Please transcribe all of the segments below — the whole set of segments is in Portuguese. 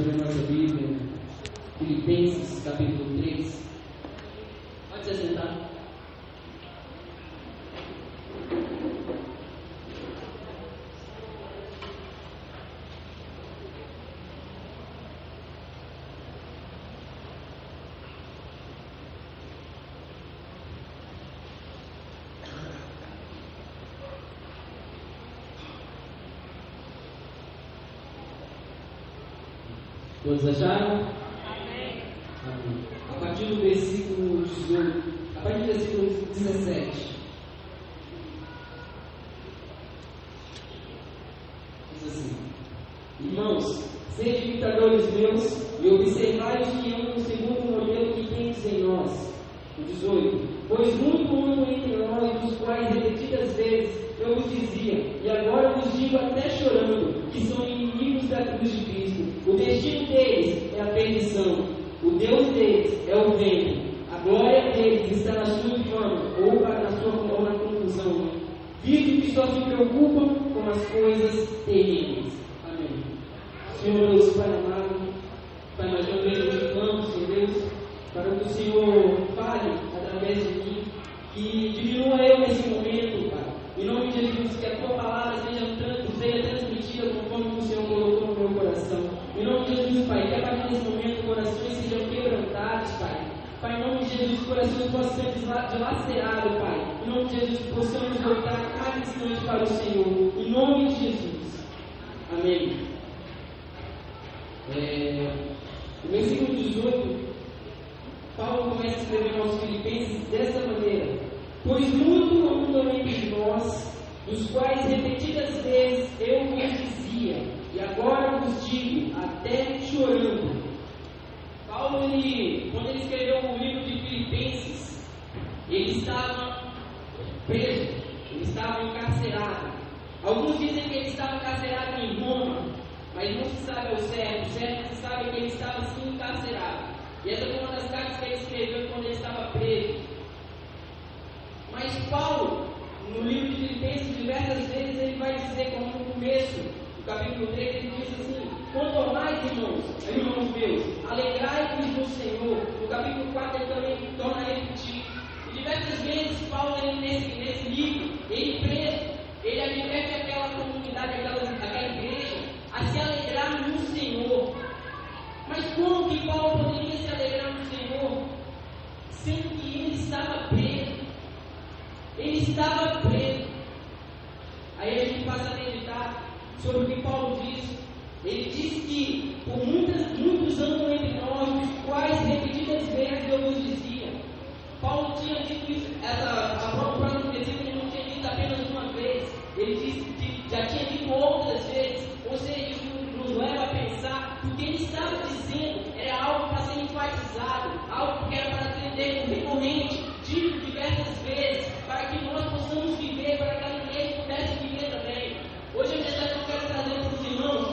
abrir nossa Bíblia, Filipenses, capítulo 3. Pode se sentar. Todos acharam? Amém. Amém. A partir do versículo 18, a partir do versículo 17. Diz assim: Irmãos, sede imitadores meus e observai os que andam segundo o modelo que tendes em nós. O 18: Pois muito andam entre nós, dos quais repetidas vezes eu vos dizia, e agora vos digo até chorando, que são inimigos da cruz de Cristo. O destino deles é a perdição, o Deus deles é o ventre, a glória deles está na sua fama ou na conclusão, visto que só se preocupam com as coisas terríveis. Amém. Senhor Deus, Pai amado, Pai, nós também te clamamos, Senhor Deus, para que o Senhor fale através de mim, que diminua eu nesse momento, Pai. Em nome de Jesus, que a tua palavra seja transmitida conforme o Senhor colocou no meu coração. Em nome de Jesus, Pai, que a partir desse momento corações sejam quebrantados, Pai. Pai, em nome de Jesus, corações possam ser dilacerados, Pai. Em nome de Jesus, possamos voltar a cada instante para o Senhor. Em nome de Jesus. Amém. No versículo 18, Paulo começa a escrever aos Filipenses dessa maneira: Pois muito andam entre nós, dos quais repetidas vezes eu vos dizia, e agora vos digo, até chorando. Paulo, quando ele escreveu o livro de Filipenses, ele estava preso, ele estava encarcerado. Alguns dizem que ele estava encarcerado em Roma, mas não se sabe ao certo. O certo se sabe que ele estava sim encarcerado. E essa foi uma das cartas que ele escreveu quando ele estava preso. Mas Paulo, no livro de Filipenses, diversas vezes ele vai dizer, como no começo do capítulo 3, ele diz assim: Quanto ao mais, irmãos meus, alegrai-vos no Senhor. No capítulo 4 ele também torna a repetir. E diversas vezes Paulo, nesse livro, ele preso, ele adverte aquela comunidade, aquela igreja, a se alegrar no Senhor. Mas como que Paulo poderia se alegrar no Senhor, sendo que ele estava preso? Ele estava preso. Aí a gente passa a meditar sobre o que Paulo diz. Ele diz que por muitos andam entre nós, os quais repetidas vezes eu vos dizia. Paulo tinha dito isso, a própria versículo ele não tinha dito apenas uma vez. Ele disse que já tinha dito outras vezes. Ou seja, isso nos leva a pensar que o que ele estava dizendo era algo para ser enfatizado, algo que era para ser recorrente, dito diversas vezes, para que nós possamos viver, para que a igreja pudesse viver também. Hoje a mensagem que eu quero trazer para os irmãos,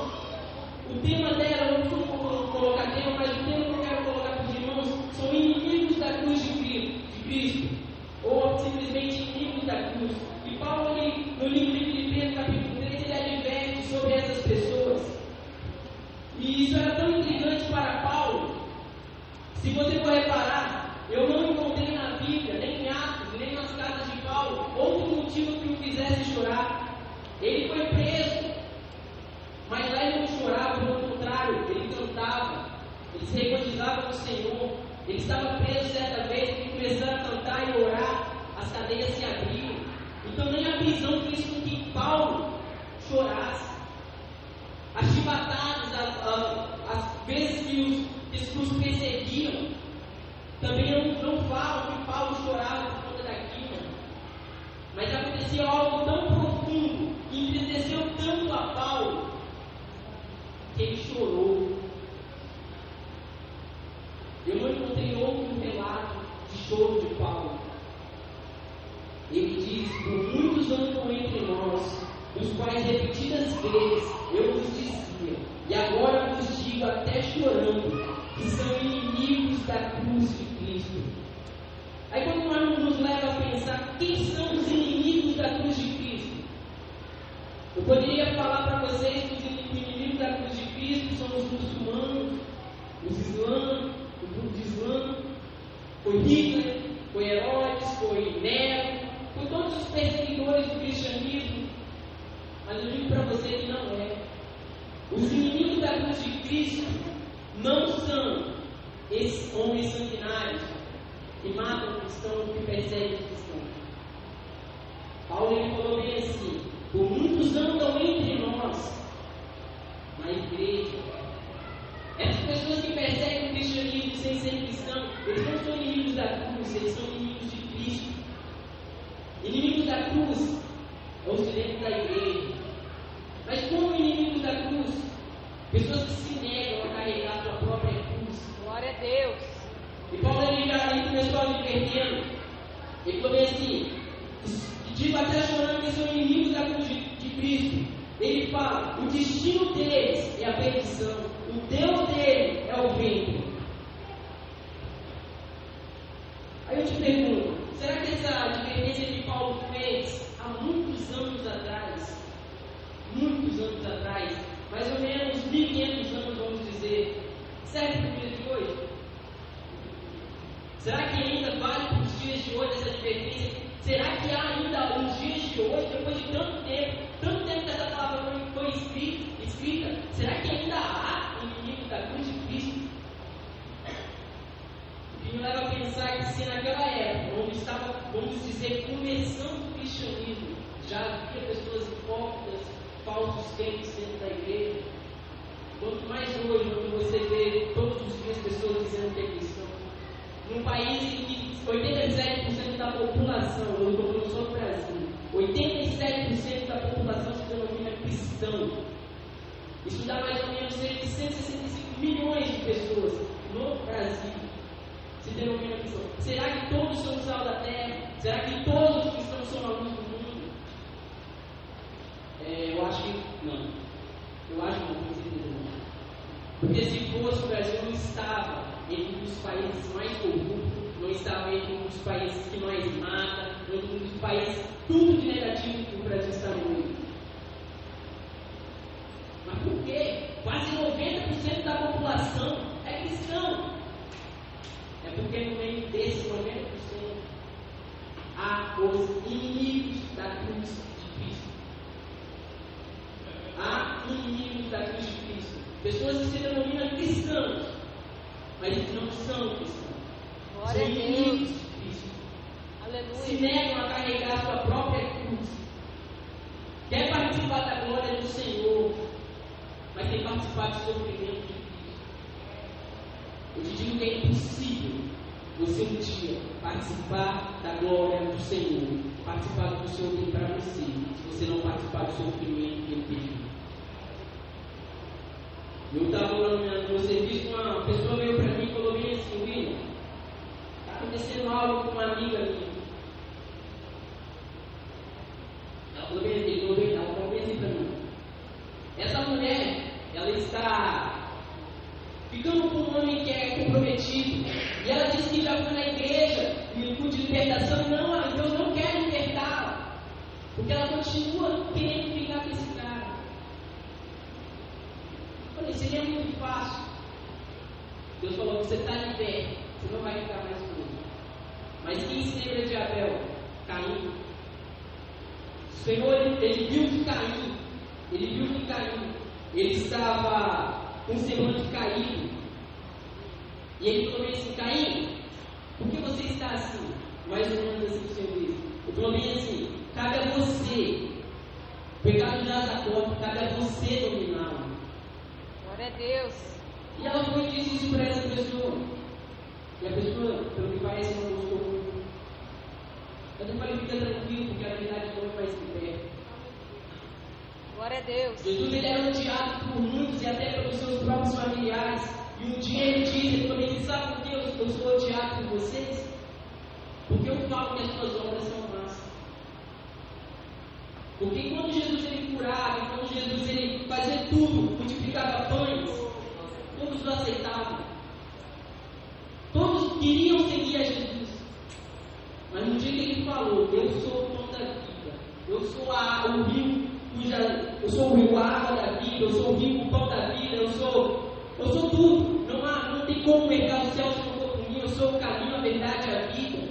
o tema dela, eu não vou colocar tema, mas o tema que eu quero colocar para os irmãos são inimigos da cruz de Cristo, ou simplesmente inimigos da cruz. E Paulo, no livro de Filipenses, capítulo 3, ele adverte sobre essas pessoas. E isso era tão intrigante para Paulo. Se você for reparar, eu não encontrei na Bíblia, nem em Atos, nem nas cartas de Paulo, outro motivo que o fizesse chorar. Ele foi preso, mas lá ele não chorava, pelo contrário, ele cantava, ele se regozijava no Senhor. Ele estava preso certa vez, ele começou a cantar e orar, as cadeias se abriram. Então nem a prisão fez com que Paulo chorasse. As chibatadas, as vezes que os perseguiam, também não falam que Paulo chorava por conta daquilo. Mas acontecia algo tão profundo, que entristeceu tanto a Paulo, que ele chorou. Eu não encontrei outro relato de choro de Paulo. Ele diz: por muitos andam entre nós, dos quais repetidas vezes eu vos dizia, e agora vos digo até chorando, que são inimigos da cruz de Cristo. Aí quando nós nos leva a pensar quem são os inimigos da cruz de Cristo, eu poderia falar para vocês que os inimigos da cruz de Cristo são os muçulmanos, os islãs, o grupo de Islã, foi Hitler, foi Herodes, foi Nero, foi todos os perseguidores do cristianismo. Mas eu digo para você que não é. Os inimigos da cruz de Cristo não são esses homens sanguinários que matam cristãos, que perseguem cristãos. Paulo ele falou bem assim: por muitos andam entre nós, na igreja. Essas pessoas que perseguem o cristianismo sem ser cristão, eles não são inimigos da cruz, eles são inimigos de Cristo. Inimigos da cruz é os direitos da igreja. Mas como inimigos da cruz? Pessoas que se negam a carregar a sua própria cruz. Glória a Deus. E Paulo ele começou a advertendo. Ele falou assim: digo até chorando que são inimigos da cruz de Cristo. Ele fala: o destino deles é a perdição, o Deus dele é o vento. Aí eu te pergunto: será que essa advertência que Paulo fez há muitos anos atrás, mais ou menos 1500 anos, vamos dizer, serve para o dia de hoje? Será que ainda vale para os dias de hoje essa advertência? Será que há ainda os dias de hoje, depois de tanto tempo que essa palavra foi escrita, será que ainda há inimigo da cruz de Cristo? O que me leva a pensar que se naquela época, onde estava, vamos dizer, começando o cristianismo, já havia pessoas hipócritas, falsos crentes dentro da igreja, quanto mais hoje, quando você vê todos os dias pessoas dizendo que é cristão, num país em que 87% da população, eu estou falando só do Brasil, 87% da população se denomina cristão. Isso dá mais ou menos cerca de 165 milhões de pessoas no Brasil se denominam cristão. Será que todos são sal da terra? Será que todos os cristãos são a luz do mundo? Eu acho que não. Eu acho que não, com certeza não. Porque se fosse, o Brasil não estava entre um dos países mais corruptos, não estava entre um dos países que mais mata, entre um dos países tudo de negativo que o Brasil está hoje. Mas por quê? Quase 90% da população é cristão. É porque no meio desse 90% há os inimigos da cruz de Cristo. Há inimigos da cruz de Cristo. Pessoas que se denominam cristãos, mas não são cristãos. Glória são inimigos de Cristo. Aleluia. Se negam a carregar a sua própria cruz. Quer participar da glória do Senhor, mas tem que participar do sofrimento de Cristo. Eu te digo que é impossível você um dia participar da glória do Senhor, participar do que o Senhor tem para você, se você não participar do sofrimento que Ele pediu. Eu estava no meu serviço, uma pessoa veio para mim e falou bem assim: William, está acontecendo algo com uma amiga minha. Ela falou bem assim para mim: essa mulher, ela está ficando com um homem que é comprometido, e ela disse que já foi na igreja, no culto de libertação, não, Deus não quer libertá-la, porque ela continua querendo ficar com esse cara. Eu falei: seria muito fácil. Deus falou: você está liberto, você não vai ficar mais com ele. Mas quem se lembra de Abel? Caim. O Senhor, ele viu que Caim, ele estava com o semblante caído. E ele falou assim: Caim, por que você está assim? Mais ou menos assim que o Senhor disse. Ele falou bem assim: cabe a você, o pecado já está porta, cabe a você dominá-lo. Glória a Deus. E ela foi e disse isso para essa pessoa. E a pessoa, pelo que parece, não gostou muito. Mas eu falei: fica tranquilo, porque a verdade não vai se perder. Glória a Deus. Jesus ele era odiado por muitos e até pelos seus próprios familiares. E um dia ele disse: ele falou: sabe por que eu sou odiado por vocês? Porque eu falo que as suas obras são más. Porque quando Jesus ele curava, quando Jesus ele fazia tudo, multiplicava pães, todos o aceitavam. Todos queriam seguir a Jesus. Mas no dia que ele falou: eu sou o pão da vida, eu sou o rio cuja eu sou a água da vida, eu sou o rio, o pão da vida, eu sou tudo. Não tem como pegar o céu se não for por mim, eu sou o caminho, a verdade e a vida.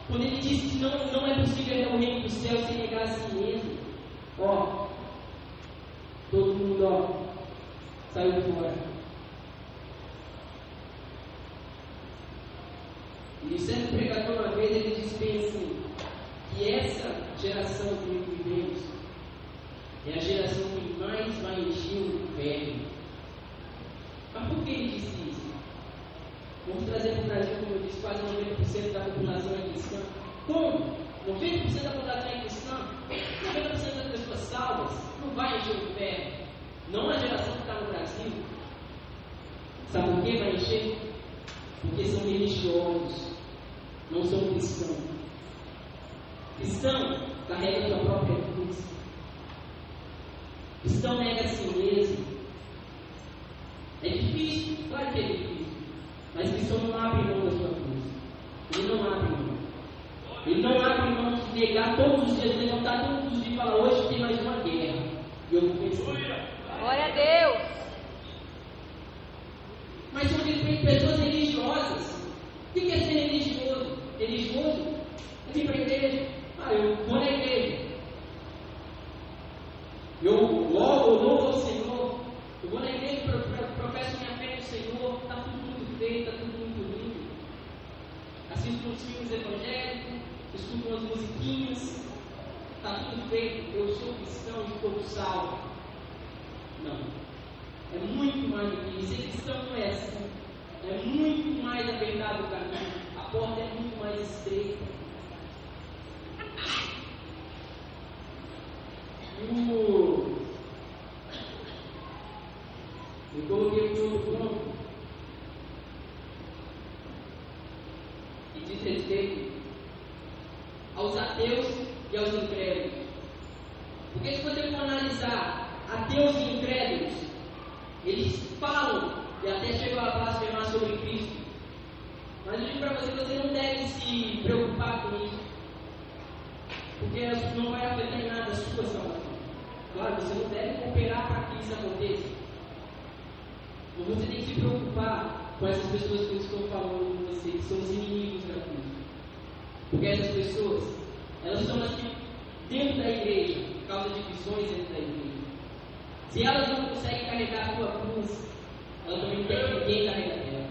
Quando ele disse que não é possível entrar no reino do céu sem negar a si mesmo, ó, todo mundo, ó, saiu fora. E o certo pregador, uma vez, ele disse bem assim, que essa geração que vivemos é a geração que mais vai encher o inferno. Mas por que ele disse isso? Vamos trazer para o Brasil, como eu disse, quase 90% da população é cristã. Como? 90% da população é cristã, 90% das pessoas salvas, não vai encher o inferno. Não a geração que está no Brasil. Sabe por que vai encher? Porque são religiosos, não são cristãos. Cristão carrega sua própria cruz. Cristão nega a si mesmo. É difícil, claro que é difícil. Mas cristão não abre mão da sua cruz. Ele não abre mão. Ele não abre mão de negar todos os dias, levantar todos os dias e falar, hoje tem mais uma guerra. E eu vou vencer. Glória a Deus. Mas são pessoas religiosas. O que é ser religioso? Religioso é vir para a igreja. Eu vou na igreja. Eu louvo ao Senhor. Eu vou na igreja, professo minha fé no Senhor. Está tudo muito feito, está tudo muito lindo. Assisto uns filmes evangélicos, escuto umas musiquinhas. Está tudo feito. Eu sou cristão e estou salvo. Não. É muito mais do que isso. Ser cristão não é assim. É muito mais apertado o caminho. A porta é muito mais estreita. Eu coloquei um outro ponto que diz respeito aos ateus e aos incrédulos. Porque se você for analisar ateus e incrédulos, eles falam e até chegam a blasfemar sobre Cristo. Mas eu digo para você, você não deve se preocupar com isso. Porque isso não vai afetar em nada a sua salvação. Claro, você não deve cooperar para que isso aconteça. Mas você tem que se preocupar com essas pessoas que eu estou falando com você, que são os inimigos da cruz. Porque essas pessoas, elas são as que, dentro da igreja, causam divisões dentro da igreja. Se elas não conseguem carregar a sua cruz, elas também não querem que ninguém carregue a dela.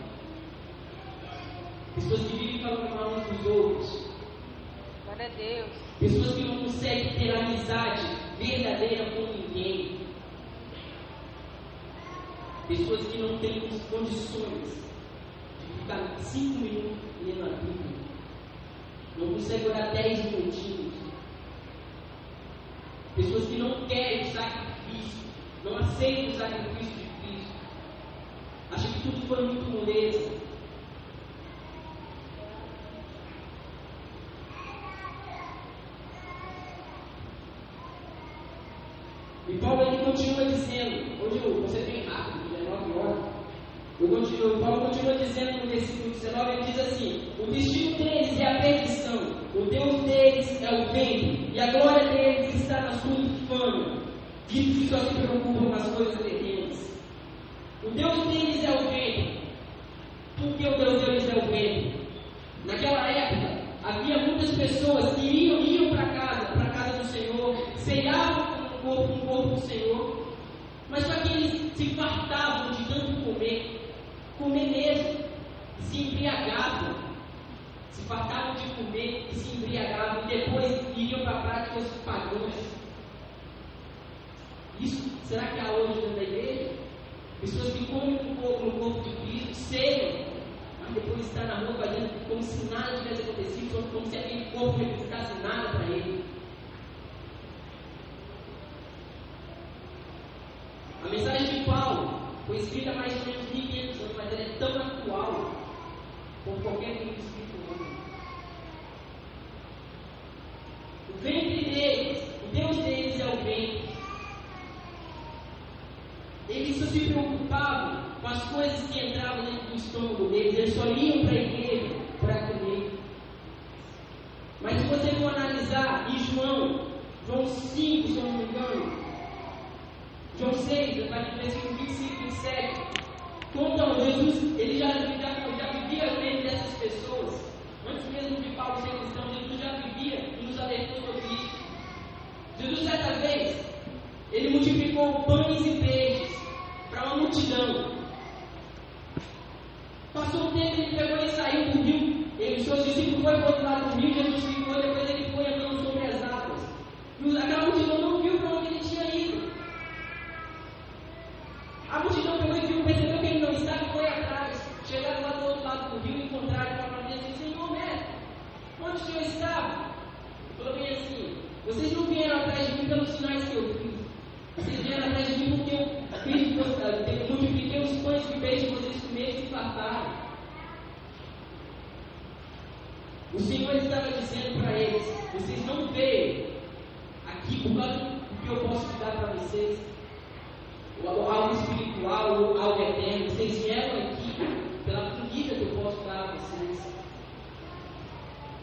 Pessoas que vivem falando mal uns dos outros. Glória a Deus. Pessoas que não conseguem ter amizade verdadeira com ninguém. Pessoas que não têm condições de ficar 5 minutos lendo a Bíblia. Não conseguem orar 10 minutinhos. Pessoas que não querem o sacrifício, não aceitam o sacrifício de Cristo. Acham que tudo foi muito moleza. E Paulo ele continua dizendo, hoje você vem rápido, já é 9 horas. Paulo continua dizendo no versículo 19, ele diz assim: o destino deles é a perdição, o Deus deles é o vento, e a glória deles está na sua infâmia, visto que só se preocupam com as coisas terrenas. O Deus deles é o vento. Por que o Deus deles é o vento? Naquela época, havia muitas pessoas que iam para casa do Senhor, ceavam com o corpo do Senhor, mas só que eles se fartavam de tanto comer mesmo, e se embriagavam, se fartavam de comer e se embriagavam, e depois iriam para práticas pagãs. Isso, será que há hoje dentro da igreja? Pessoas que comem no corpo de Cristo, ceiam, mas depois estão na rua fazendo como se nada tivesse acontecido, como se aquele corpo não representasse nada para ele. A mensagem de Paulo foi escrita há mais ou menos 1500 anos, mas ela é tão atual como qualquer livro escrito hoje. O ventre deles, o Deus deles é o ventre. Eles só se preocupavam com as coisas que entravam dentro do estômago deles, eles só iam para a igreja para comer. Mas se você for analisar em João João 5, se eu não me engano. João 6, a partir do versículo 25 e 27. Então, Jesus, ele já vivia no meio dessas pessoas. Antes mesmo de Paulo ser cristão, Jesus já vivia e nos alertou sobre isso. Jesus, certa vez, ele multiplicou pães e peixes para uma multidão. Passou um tempo, ele pegou e saiu do rio. Ele, seus discípulos foram para o outro lado do rio, Jesus ficou, depois ele foi andando sobre as águas. E aquela multidão não viu para onde ele tinha ido. A multidão pegou e viu, percebeu que ele não estava e foi atrás. Chegaram lá do outro lado do rio, encontraram com a Maria e disse: Senhor, mestre, onde o Senhor estava? Ele falou bem assim: vocês não vieram atrás de mim pelos sinais que eu fiz. Vocês vieram atrás de mim porque eu multipliquei os pães de peixe que vocês comeram e se fartaram. O Senhor estava dizendo para eles: vocês não veio aqui por causa do que eu posso te dar para vocês, ou algo espiritual, ou algo eterno. Vocês vieram aqui pela comida que eu posso dar a vocês.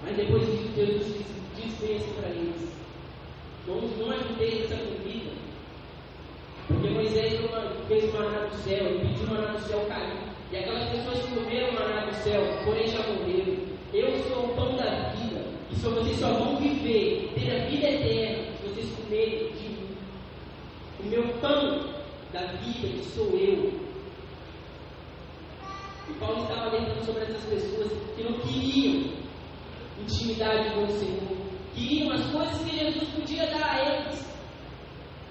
Mas depois disso, Jesus disse bem assim para eles: não ajudeis essa comida, porque Moisés fez o maná do céu, ele pediu o maná do céu cair, e aquelas pessoas que comeram o maná do céu, porém já morreram. Eu sou o pão da vida, e vocês só vão viver, ter a vida eterna, se vocês comerem de mim. O meu pão da vida, que sou eu. E Paulo estava alertando sobre essas pessoas que não queriam intimidade com o Senhor, queriam as coisas que Jesus podia dar a eles,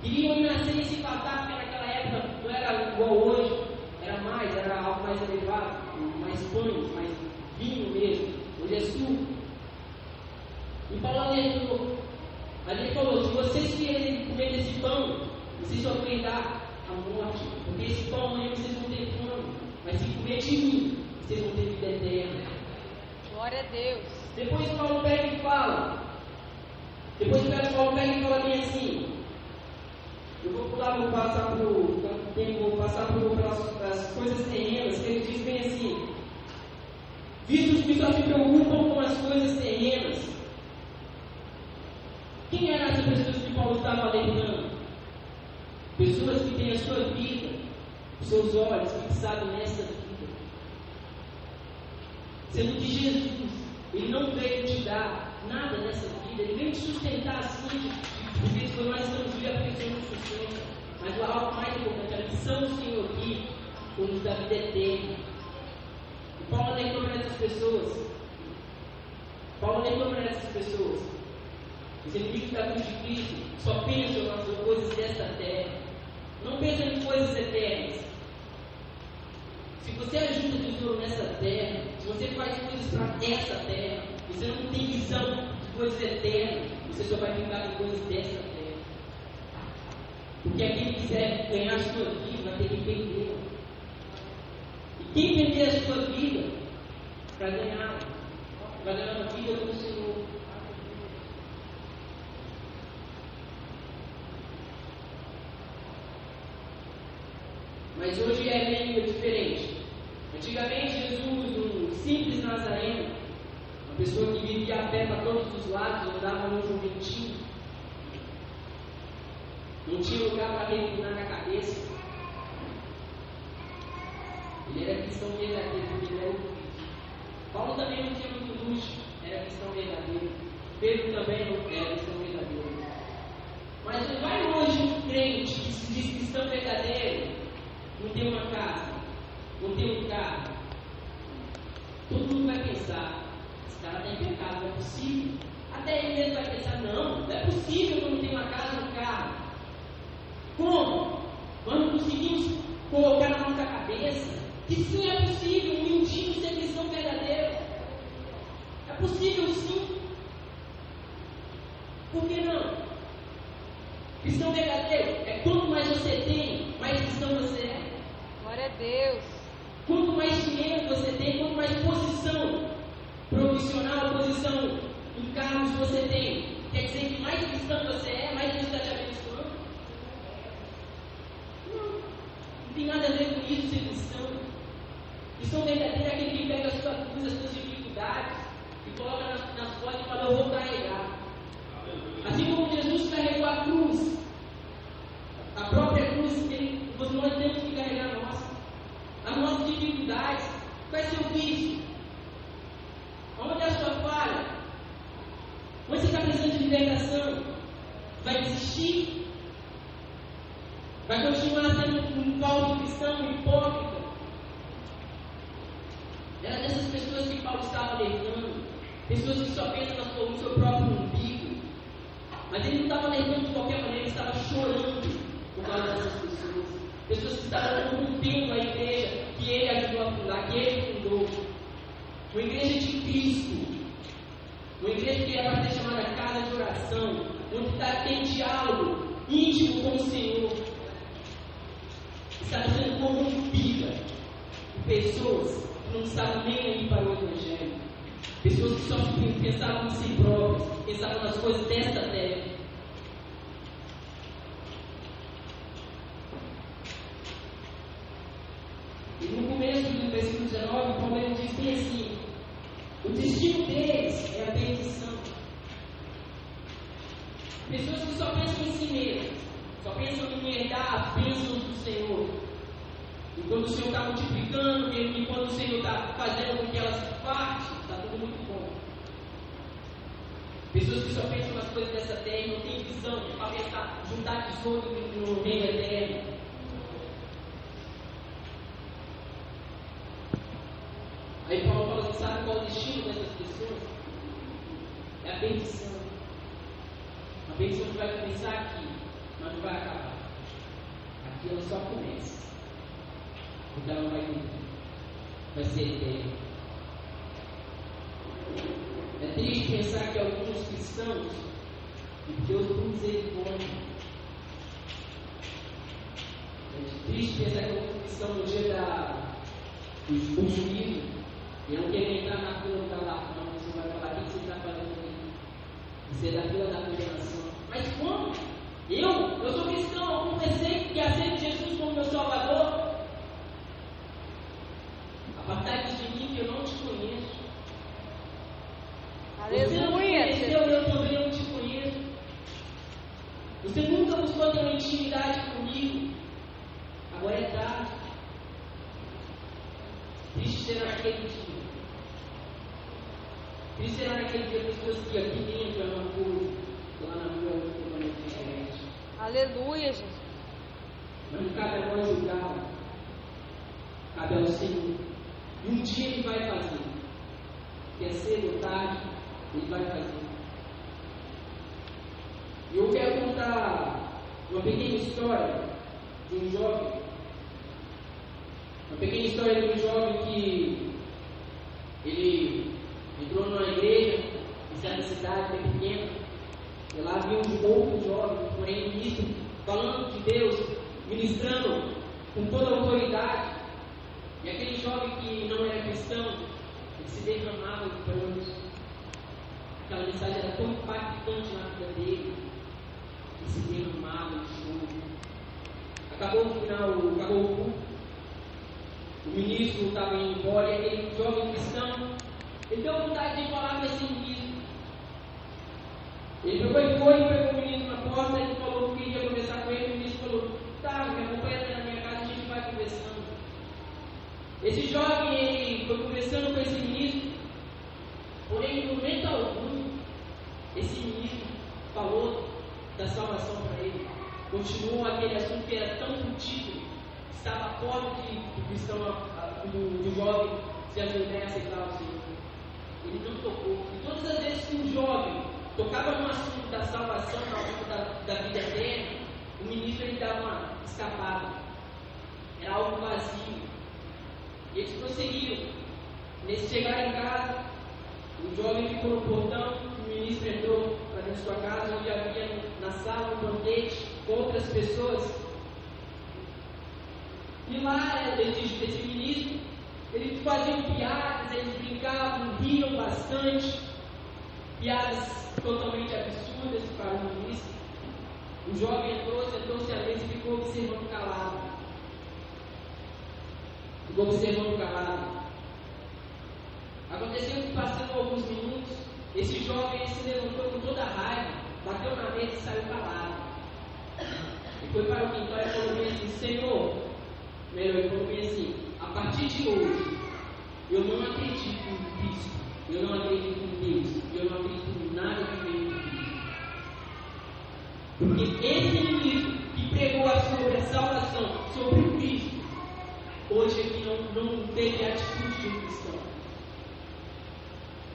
queriam nascer e se fartar, porque naquela época não era igual hoje, era algo mais elevado, mais pães, mais vinho mesmo. Hoje é suco. E Paulo alertou. Ali ele falou: se vocês querem comer desse pão, vocês só vão dar a morte, porque esse pão amanhã vocês vão ter fome. Mas se comer de mim, vocês vão ter vida eterna. Glória a Deus. Depois Paulo pega e fala. Paulo pega e fala bem assim. Eu vou pular, vou passar pelas coisas terrenas, que ele diz bem assim: vistos que só se preocupam com as coisas terrenas. Quem eram essas pessoas que Paulo estava alertando? Pessoas que têm a sua vida, os seus olhos fixados nessa vida. Sendo que Jesus, ele não veio te dar nada nessa vida, ele veio te sustentar assim, porque nós estamos vivendo a pessoa nos sustenta. Mas o algo mais importante, a missão do Senhor aqui, foi nos dar vida eterna. E Paulo alertou para essas pessoas. Os inimigos da cruz de Cristo só pensam nas coisas desta terra, não pensam em coisas eternas. Se você ajuda tesouro nessa terra, se você faz coisas para essa terra, você não tem visão de coisas eternas, você só vai ficar com coisas dessa terra. Porque aquele que quiser ganhar a sua vida vai ter que perder. E quem perder a sua vida para ganhar, vai ganhar uma vida com o Senhor. Mas hoje é meio diferente. Antigamente, Jesus, um simples nazareno, uma pessoa que vivia a pé para todos os lados, andava num jumentinho, não tinha lugar para reclinar na cabeça. Ele era cristão verdadeiro, porque ele era o Cristo. Paulo também não tinha muito luxo, era cristão verdadeiro. Pedro também não era cristão verdadeiro. Mas não vai hoje um crente que se diz cristão verdadeiro, não tem uma casa, não tem um carro. Todo mundo vai pensar: esse cara está em pecado, não é possível. Até ele mesmo vai pensar: não é possível que eu não tenha uma casa, um carro. Como? Nós não conseguimos colocar na nossa cabeça que sim, é possível um mendigo ser cristão verdadeiro. É possível sim. Por que não? Cristão verdadeiro é quanto mais você tem, mais cristão você é. Glória a Deus. Quanto mais dinheiro você tem, quanto mais posição profissional, posição em cargos você tem, quer dizer que mais cristão você é, mais Deus está te abençoando? Não tem nada a ver com isso ser cristão. Cristão verdadeiro é aquele que pega a sua cruz, as suas dificuldades e coloca nas costas e fala: eu vou carregar. Assim como Jesus carregou vai ser o vício? Onde é a sua falha? Onde você está precisando de libertação? Vai desistir? Vai continuar sendo um falso cristão, um hipócrita? Era dessas pessoas que Paulo estava alertando. Pessoas que só pensam no seu próprio umbigo. Mas ele não estava alertando de qualquer maneira, ele estava chorando por causa dessas pessoas. Pessoas que estavam corrompendo a igreja que ele ajudou a fundar, que ele fundou. Uma igreja de Cristo. Uma igreja que era para ser chamada casa de oração, onde tem diálogo íntimo com o Senhor. Está sendo corrompida por pessoas que não estavam nem aí para o Evangelho. Pessoas que só pensavam em si próprias, pensavam nas coisas desta terra. E no começo do versículo 19, Paulo ele diz bem assim: o destino deles é a perdição. Pessoas que só pensam em si mesmas, só pensam em herdar as bênçãos do Senhor. E quando o Senhor está multiplicando, e quando o Senhor está fazendo com que elas partem, está tudo muito bom. Pessoas que só pensam nas coisas dessa terra e não têm visão para pensar, juntar tesouro no reino eterno. Aí Paulo fala assim: sabe qual é o destino dessas pessoas? É a perdição. A perdição que vai começar aqui, mas não vai acabar. Aqui ela só começa. Porque ela não vai terminar. Vai ser eterna. É triste pensar que alguns cristãos, e Deus por misericórdia, é triste pensar que alguns cristãos no dia do juízo, não querem entrar na fila da lá, não, você vai falar: o que você está fazendo aqui? Você é da fila da condenação. Mas como? Eu sou cristão, eu confessei que aceito Jesus como meu Salvador. Apartai-vos de mim, que eu não te conheço. Aleluia. Você não me conheceu, eu também não te conheço. Você nunca buscou ter uma intimidade comigo. Agora é tarde. Triste será naquele dia. Triste será naquele dia pessoas que aqui dentro é uma coisa, lá na rua é totalmente diferente. Aleluia, Jesus. Mas não cabe a nós julgar. Cabe ao Senhor. E um dia Ele vai fazer. Quer cedo ou tarde, Ele vai fazer. E eu quero contar uma pequena história de um jovem. Uma pequena história de um jovem que ele entrou numa igreja em certa cidade bem pequena. E lá havia um outro jovem, porém ministro, falando de Deus, ministrando com toda a autoridade. E aquele jovem que não era cristão, ele se derramava de prantos. Aquela mensagem era tão impactante na vida dele. Ele se derramava de choro. Acabou o final, acabou o culto. O ministro estava indo embora e aquele jovem cristão, ele deu vontade de falar com esse ministro. Ele pegou o ministro na porta e falou que queria conversar com ele. O ministro falou: tá, me acompanha até na minha casa, a gente vai conversando. Esse jovem, ele foi conversando com esse ministro, porém, no momento algum, esse ministro falou da salvação para ele. Continuou aquele assunto que era tão contido, estava a porta do cristão, do jovem se ajudar a aceitar o Senhor. Ele não tocou. E todas as vezes que um jovem tocava no assunto da salvação, no assunto da vida eterna, o ministro ele dava uma escapada. Era algo vazio. E eles prosseguiram. Nesse chegar em casa, o jovem ficou no portão, o ministro entrou para dentro de sua casa, onde havia na sala um banquete com outras pessoas. E lá, esse ministro, eles faziam piadas, eles brincavam, riam bastante, piadas totalmente absurdas para o ministro. O jovem entrou, sentou-se à mesa e ficou observando calado. Aconteceu que, passando alguns minutos, esse jovem se levantou com toda a raiva, bateu na mesa e saiu calado. E foi para o quintal e falou bem assim: Senhor, ele falou bem assim: a partir de hoje, eu não acredito em Cristo, eu não acredito em Deus, eu não acredito em nada que vem de Cristo. Porque esse ministro que pregou sobre a salvação, sobre o Cristo, hoje aqui não teve a atitude de um cristão.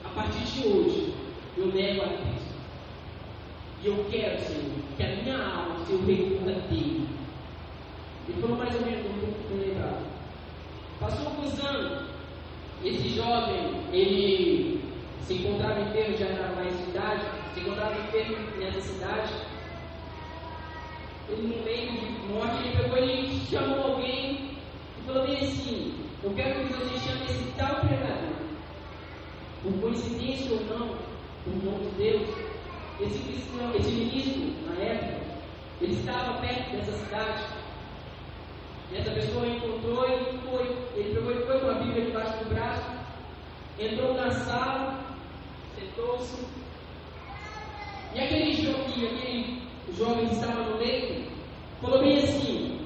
A partir de hoje, eu nego a Cristo. E eu quero, Senhor, que a minha alma, Senhor, recorra dele. Ele falou mais ou menos, não vou lembrar. Passou alguns anos, esse jovem, ele se encontrava enfermo, já era mais de idade, se encontrava enfermo nessa cidade. Ele, no meio de morte, ele pegou e chamou alguém e falou bem assim: eu quero que você chame esse tal pregador. Por coincidência ou não, por nome de Deus, esse ministro, na época, ele estava perto dessa cidade. E essa pessoa encontrou e foi. Ele pegou e foi com a Bíblia debaixo do braço, entrou na sala, sentou-se. E aquele jovem que estava no leito falou bem assim: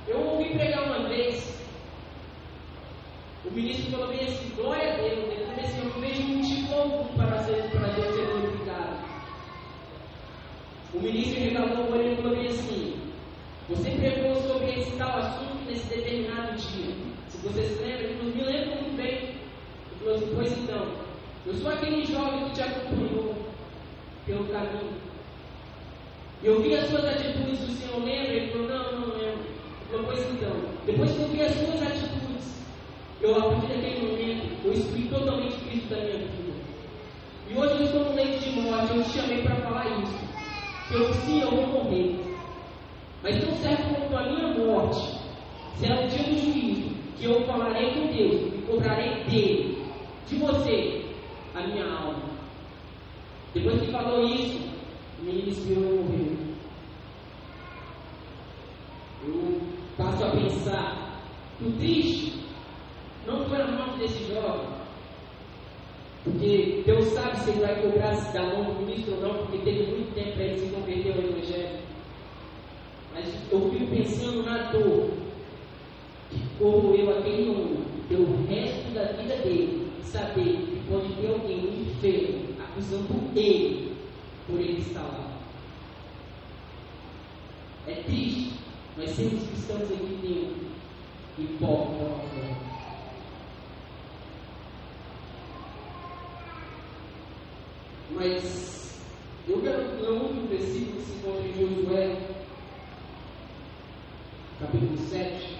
eu ouvi pregar uma vez. O ministro falou bem assim: glória a Deus. Ele falou assim: eu não vejo motivo algum para Deus ser glorificado. O ministro regalou por ele e falou bem assim: você pregou sobre esse tal assunto nesse determinado dia. Se você se lembra, ele falou: me lembro muito bem. Ele falou assim: pois então, eu sou aquele jovem que te acompanhou pelo caminho. Eu vi as suas atitudes, o senhor lembra? Ele falou: não lembro. Ele falou: pois então, depois que eu vi as suas atitudes, eu, a partir daquele momento, eu excluí totalmente Cristo da minha vida. E hoje eu estou no leito de morte, eu te chamei para falar isso. Que eu vou morrer. Mas tão certo quanto a minha morte, será o dia do juízo, que eu falarei com Deus e cobrarei dele, de você, a minha alma. Depois que falou isso, o menino expirou e morreu. Eu passo a pensar que o triste não foi a morte desse jovem, porque Deus sabe se ele vai cobrar da mão do ministro ou não, porque teve muito tempo para ele se converter ao Evangelho. Mas eu fico pensando na dor que corroeu aquele homem pelo resto da vida dele, saber que pode ter alguém no inferno acusando ele por ele estar lá. É triste, nós sermos cristãos aqui dentro, hipócritas. Mas eu quero ler um último versículo que se encontra em Josué, capítulo 7.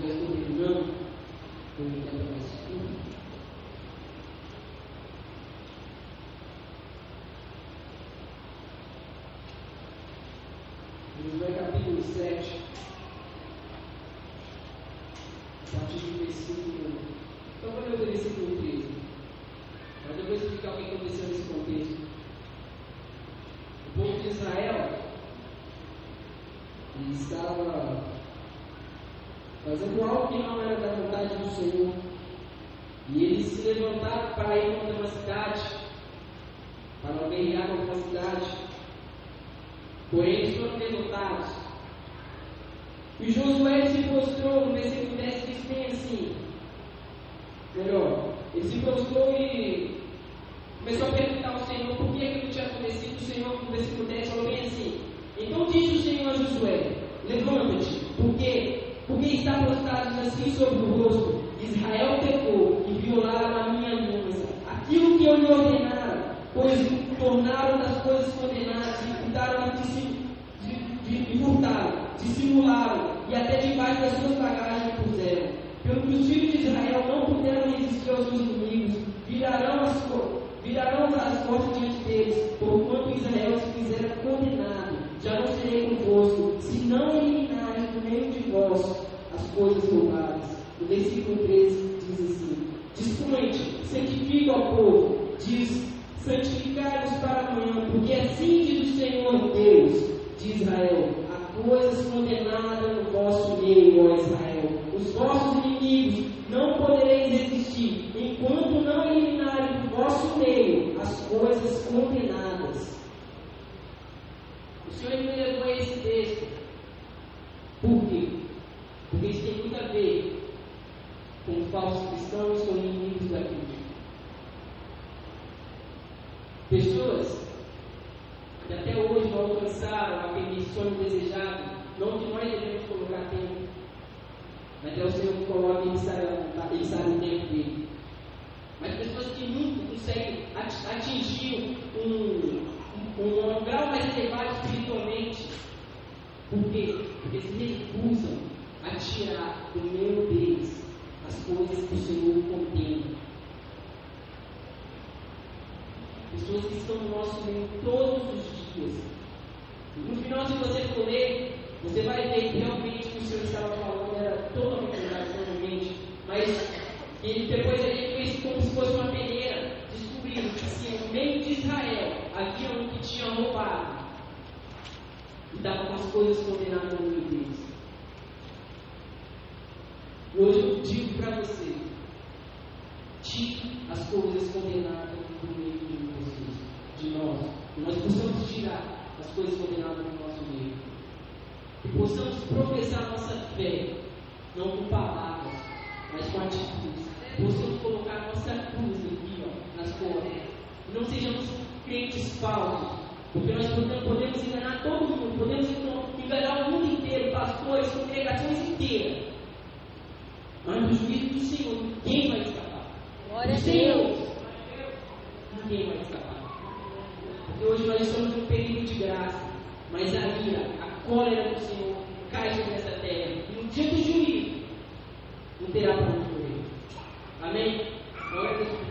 Já estou terminando, eu me entendo mais tudo. Josué capítulo 7, a partir do versículo. Então vou ler o versículo 13. Mas eu vou explicar o que aconteceu nesse contexto. O povo de Israel estava fazendo algo que não era da vontade do Senhor. E eles se levantaram para ir contra uma cidade, para guerrear contra uma cidade. Porém, eles foram derrotados. E Josué se prostrou, no versículo 10 diz bem assim: ele se prostrou e começou a perguntar ao Senhor por que aquilo tinha acontecido. O Senhor, no versículo 10, falou bem assim: então disse o Senhor a Josué: levanta-te, porque está prostrado assim sobre o rosto. Israel pecou e violaram a minha aliança, aquilo que eu lhe ordenara, pois tornaram das coisas condenadas e furtaram, dissimularam e até debaixo das suas bagagens puseram. Pelo que os filhos de Israel não puderam resistir aos seus inimigos, virarão as portas diante deles, porquanto Israel se fizera condenado. Já não serei convosco, se não eliminarem do meio de vós as coisas roubadas. No versículo 13 diz assim: dispõe-te, santifica ao povo, diz: santificai-vos para amanhã, porque assim diz o Senhor Deus de Israel: há coisas condenadas no vosso meio, ó Israel. Os vossos inimigos não podereis resistir, enquanto não eliminarem do vosso meio as coisas condenadas. O Senhor me levou a esse texto Pessoas que até hoje não alcançaram aquele sonho desejado, não que nós devemos colocar tempo, mas até o Senhor coloca e ele sabe o tempo dele. Mas pessoas que nunca conseguem atingir um grau mais elevado espiritualmente. Por quê? Porque se recusam a tirar do meio deles as coisas que o Senhor contém. Pessoas que estão no nosso meio todos os dias. E no final, se você for ler, você vai ver que realmente o que o Senhor estava falando era totalmente verdade, provavelmente. Mas depois ele fez como se fosse uma peneira, descobrindo que assim, no meio de Israel havia um que tinha roubado e estava com as coisas condenadas no meio deles. E hoje eu digo para você: tire as coisas condenadas do meio de vocês, de nós. Que nós possamos tirar as coisas condenadas do nosso meio. E possamos professar nossa fé, não com palavras, mas com atitudes. Possamos colocar nossa cruz aqui, nas costas. E não sejamos crentes falsos, porque nós podemos enganar todo mundo, podemos enganar o mundo inteiro, pastores, congregações inteiras. Mas no juízo do Senhor, ninguém vai escapar. Glória a Deus! Ninguém vai escapar. Porque hoje nós estamos num período de graça, mas a ira, a cólera do Senhor cai sobre essa terra. E no dia do juízo, não terá para onde correr. Amém? Glória a Deus.